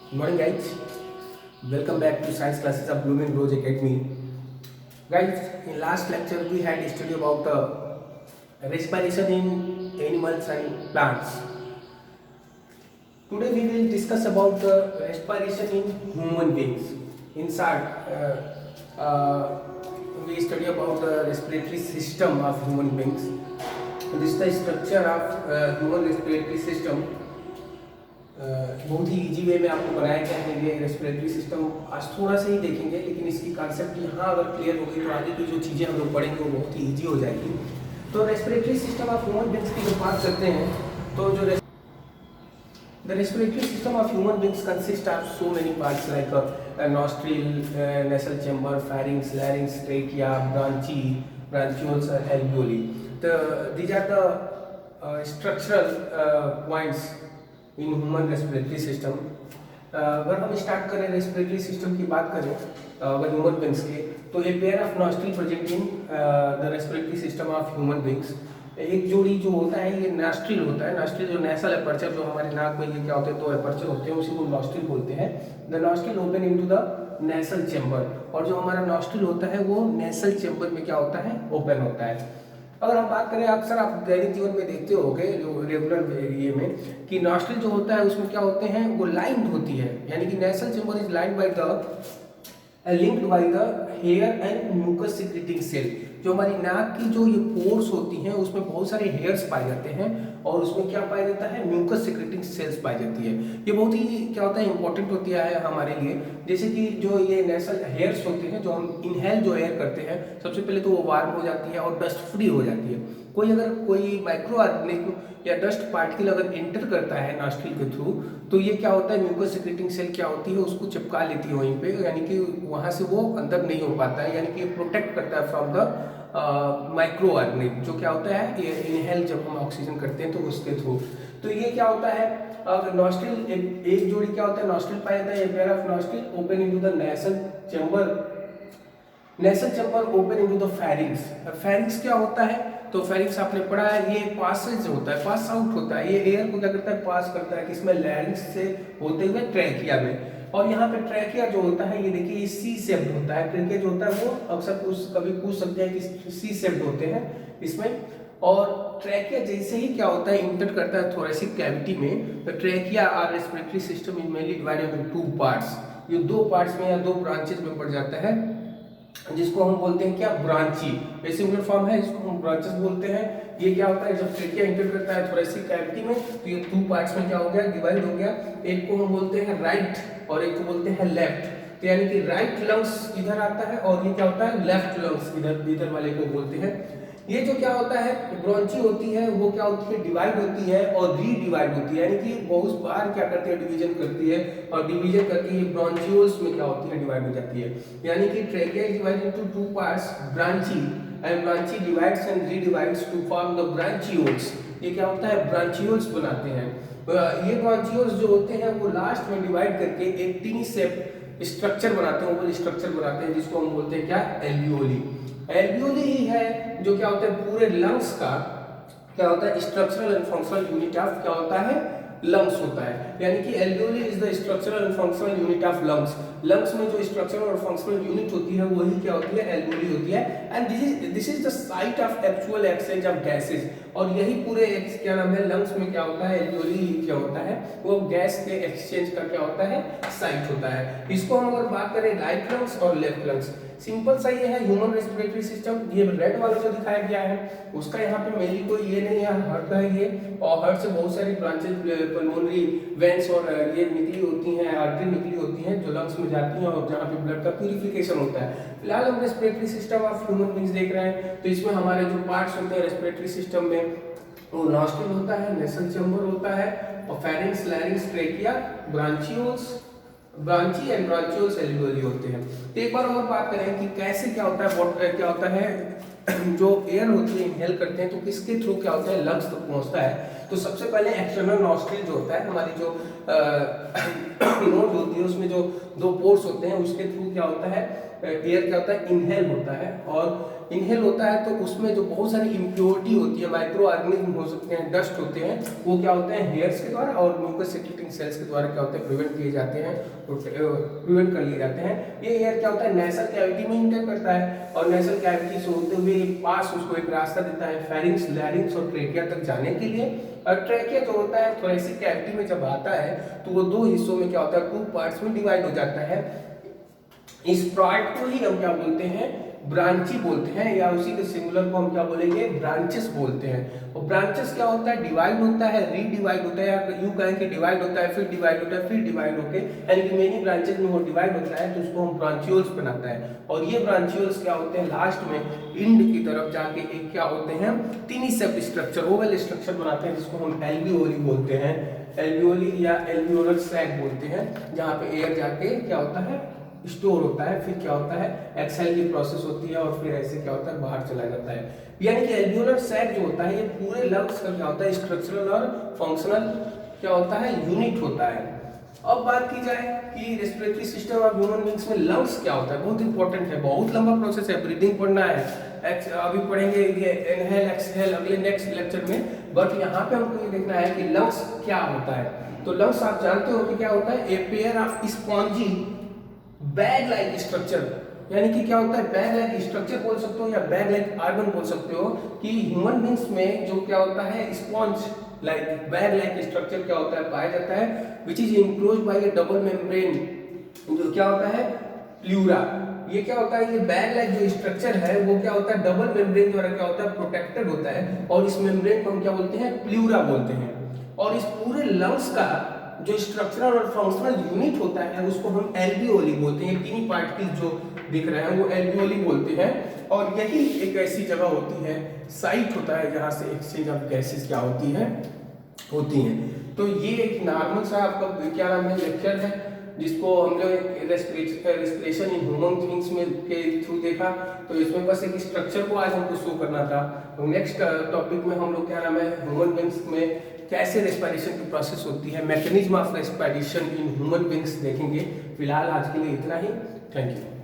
Good morning, guys. Welcome back to Science Classes of Blooming Rose Academy. Guys, in last lecture we had study about respiration in animals and plants. Today we will discuss about respiration in human beings. In short, we study about the respiratory system of human beings. This is the structure of human respiratory system. बहुत ही easy way में आपको बनाया गया है ये respiratory system. आज थोड़ा सा ही देखेंगे, लेकिन इसकी कॉन्सेप्ट यहाँ अगर क्लियर हो गई तो आगे की जो चीज़ें हम लोग पढ़ेंगे वो बहुत ही इजी हो जाएगी। तो respiratory system of human beings की जब बात करते हैं तो जो the respiratory system of human beings consist of so many parts like nostril, nasal chamber, pharynx, larynx, trachea, bronchioles और एल्वियोली। तो these are the structural points in human respiratory system. अगर हम स्टार्ट करें रेस्पिरेटरी सिस्टम की बात करें अगर human beings के, तो a pair of nostril present in the respiratory system of human beings. एक जोड़ी जो होता है ये नॉस्ट्रिल होता है। नॉस्ट्रिल जो नेसल एपर्चर, जो हमारे नाक में ये क्या होते हैं दो एपर्चर होते हैं, उसी को नॉस्ट्रिल बोलते हैं। The nostril open into the nasal chamber, और जो हमारा नॉस्ट्रिल होता है वो नेसल चैम्बर में क्या होता है ओपन होता है। अगर हम बात करें, अक्सर आप दैनिक जीवन में देखते होंगे जो रेगुलर ये में कि नॉस्ट्रिल जो होता है उसमें क्या होते हैं वो लाइन्ड होती है, यानी कि nasal chamber is lined by the linked by the hair and mucus secreting cell. जो हमारी नाक की जो ये पोर्स होती हैं उसमें बहुत सारे हेयर्स पाए जाते हैं और उसमें क्या पाया जाता है म्यूकस सिक्रेटिंग सेल्स पाई जाती है। ये बहुत ही क्या होता है इंपॉर्टेंट होती है हमारे लिए। जैसे कि जो ये नेसल हेयर्स होते हैं, जो हम इनहेल जो एयर करते हैं, सबसे पहले तो वो वार्म हो जाती है और डस्ट फ्री हो जाती है। कोई माइक्रो ऑर्गेनिज्म या डस्ट पार्टिकल अगर एंटर करता है नॉस्ट्रिल के थ्रू, तो ये क्या होता है म्यूकस सिक्रेटिंग सेल क्या होती है उसको चिपका लेती है वहीं पे, यानी कि वहाँ से वो अंदर नहीं हो पाता है, यानी कि प्रोटेक्ट करता है फ्रॉम द माइक्रो ऑर्गेनिज्म जो क्या होता है ये इनहेल जब हम ऑक्सीजन करते हैं तो उसके थ्रू। तो ये क्या होता है नॉस्ट्रिल एक जोड़ी क्या होता है नॉस्ट्रिल पाया जाता है, pair of nostril open into the nasal chamber. Nasal chamber open into the pharynx. Pharynx क्या होता है, तो फेरिंग्स आपने पढ़ा है ये पासेज होता है, पास आउट होता है, ये एयर को क्या करता है पास करता है किसमें लैरिंग्स से होते हुए ट्रैकिया में। और यहाँ पे ट्रैकिया जो होता है ये देखिए ये सी शेप्ड होता है। ट्रैकिया जो होता है वो अक्सर कभी पूछ सकते हैं कि सी शेप्ड होते हैं इसमें। और ट्रैकिया जैसे ही क्या होता है इंटर करता है थोरेसिक कैविटी में, तो ट्रैकिया और respiratory system is mainly divided into two parts. ये दो पार्ट्स में या दो ब्रांचेस में पड़ जाता है, जिसको हम बोलते हैं क्या ब्रांची। ये सिंगुलर फॉर्म है, इसको हम ब्रांचेस बोलते हैं। ये क्या होता है जब ट्रेकिया एंटर करता है थोरेसिक कैविटी में, तो ये टू पार्ट्स में क्या हो गया डिवाइड हो गया। एक को हम बोलते हैं राइट और एक को बोलते हैं लेफ्ट। तो यानी कि राइट लंग्स इधर आता है और ये क्या होता है लेफ्ट लंग्स इधर वाले को बोलते हैं। ये जो क्या होता है ब्रोंची होती है वो क्या होती है डिवाइड होती है और रीडिवाइड होती है, यानी कि बहुत बार क्या करती है डिवीजन करती है और डिवीजन करके ये ब्रोंचियोल्स में क्या होती है डिवाइड हो जाती है। यानी कि trachea is divided into two parts bronchi, and bronchi divides and redivides to form the bronchioles. ये क्या होता है ब्रांचियोल्स बनाते हैं। ये ब्रांचियोल्स जो होते हैं वो लास्ट में डिवाइड करके एक टीनी शेप स्ट्रक्चर बनाते हैं, ओवल स्ट्रक्चर बनाते हैं, जिसको हम बोलते हैं क्या एल्वियोली। एल्वियोली ही है जो क्या होता है पूरे लंग्स का क्या होता है structural and functional unit of क्या होता है लंग्स होता है। यानी कि alveoli is the structural and functional unit of lungs. Lungs में जो स्ट्रक्चरल और फंक्शनल यूनिट होती है वही क्या होती है एल्वियोली होती है। And this is the site of actual exchange of gases. और यही पूरे क्या नाम है लंग्स में क्या होता है एल्वियोली क्या होता है वो गैस के एक्सचेंज का क्या होता है साइट होता है। इसको हम अगर बात करें राइट लंग्स और लेफ्ट लंग्स, सिंपल सा ये है ह्यूमन रेस्पिरेटरी सिस्टम। ये रेड वाला जो दिखाया गया है उसका यहाँ पे मेनली कोई ये नहीं है, हार्ट का है ये, और हार्ट से बहुत सारी ब्रांचेज पल्मोनरी वेंस और ये निकली होती हैं, आर्टरी निकली होती हैं जो लंग्स में जाती हैं और जहाँ पे ब्लड का प्यूरिफिकेशन होता है। फिलहाल हम respiratory system of human beings देख रहे हैं, तो इसमें हमारे जो पार्ट्स होते हैं रेस्पिरेटरी सिस्टम में वो नॉस्ट्रिल होता है, नेसल चैम्बर होता है, और pharynx, larynx, trachea, bronchioles, bronchi and bronchioles alveoli होते हैं। तो एक बार और बात करें कि कैसे क्या होता है क्या होता है जो एयर होती है इनहेल करते हैं तो किसके थ्रू क्या होता है लंग्स तक पहुंचता है। तो सबसे पहले एक्सटर्नल नॉस्ट्रिल जो होता है हमारी जो नोज होती है उसमें जो दो पोर्स होते हैं उसके थ्रू क्या होता है एयर क्या होता है इनहेल होता है, और इनहेल होता है तो उसमें जो बहुत सारी इम्प्योरिटी होती है, माइक्रो ऑर्गेनिज्म हो सकते हैं, डस्ट होते हैं, वो क्या होते हैं हेयर्स के द्वारा और म्यूकस सेक्रेटिंग सेल्स के द्वारा क्या होते हैं प्रिवेंट किए जाते हैं, प्रिवेंट कर लिए जाते हैं। ये एयर क्या होता है नेसल कैविटी में इंटर करता है और नेसल कैविटी से होते हुए पास उसको एक रास्ता देता है फेरिंक्स, लैरिंक्स और ट्रेकिया तक जाने के लिए। और ट्रेकिया जो होता है थोरेसिक कैविटी में जब आता है तो वो दो हिस्सों में क्या होता है, 2 पार्ट्स में डिवाइड हो जाता है। इस पार्ट को ही हम क्या बोलते हैं, ब्रांची बोलते हैं, या उसी के सिंगुलर को हम क्या बोलेंगे, ब्रांचेस बोलते हैं। और ब्रांचेस क्या होता है, डिवाइड होता है, रीडिवाइड होता है, या यूं कहें कि डिवाइड होता है, फिर डिवाइड होता है, फिर डिवाइड होके यानी कि मेनी ब्रांचेस में वो डिवाइड होता है तो उसको हम ब्रांचियोल्स बनाता है। और ये ब्रांचियोल्स क्या होते हैं लास्ट में इंड की तरफ जाके एक क्या होते हैं टिनी सेप स्ट्रक्चर, ओवल स्ट्रक्चर बनाते हैं जिसको हम एल्वियोली बोलते हैं, एल्वियोली या एल्वियोलर सैक बोलते हैं, जहाँ पे एयर जाके क्या होता है स्टोर होता है, फिर क्या होता है एक्सहेल की प्रोसेस होती है और फिर ऐसे क्या होता है बाहर चला जाता है। यानी कि एल्वियोलर सैक जो होता है ये पूरे लंग्स का क्या होता है स्ट्रक्चरल और फंक्शनल क्या होता है यूनिट होता है। अब बात की जाए कि respiratory system of human beings में लंग्स क्या होता है, बहुत इंपॉर्टेंट है, बहुत लंबा प्रोसेस है, ब्रीदिंग पढ़ना है, अभी पढ़ेंगे ये इनहेल एक्सहेल अगले नेक्स्ट लेक्चर में, बट यहाँ पे हमको ये देखना है कि लंग्स क्या होता है। तो लंग्स आप जानते हो कि क्या होता है, a pair of spongy bag like structure, यानी कि क्या होता है बैग लाइक स्ट्रक्चर बोल सकते हो या बैग लाइक ऑर्गन बोल सकते हो, कि ह्यूमन बीइंग्स में जो क्या होता है sponge like bag like structure क्या होता है पाया जाता है, which is enclosed bye A double membrane, जो क्या होता है प्लूरा। ये क्या होता है, ये बैग लाइक जो स्ट्रक्चर है वो क्या होता है डबल मेम्ब्रेन द्वारा क्या होता है प्रोटेक्टेड होता है, और इस मेम्ब्रेन को हम क्या बोलते हैं प्लूरा बोलते हैं। और इस पूरे लंग्स का जो स्ट्रक्चरल और फंक्शनल यूनिट होता है उसको हम एल्वियोली बोलते हैं, तीन पार्टिकल जो दिख रहे हैं वो एल्वियोली बोलते हैं। और यही एक ऐसी जगह होती है, साइट होता है जहाँ से एक्सचेंज ऑफ गैसेस क्या होती हैं। तो ये एक नॉर्मल सा आपका क्या नाम है लेक्चर है जिसको हम लोग रेस्पिरेशन इन ह्यूमन बीइंग्स में के थ्रू देखा। तो इसमें बस एक स्ट्रक्चर को आज हमको शो करना था। तो नेक्स्ट टॉपिक में हम लोग क्या नाम है ह्यूमन बीइंग्स में कैसे रेस्पिरेशन की प्रोसेस होती है, mechanism of respiration in human beings देखेंगे। फिलहाल आज के लिए इतना ही, थैंक यू।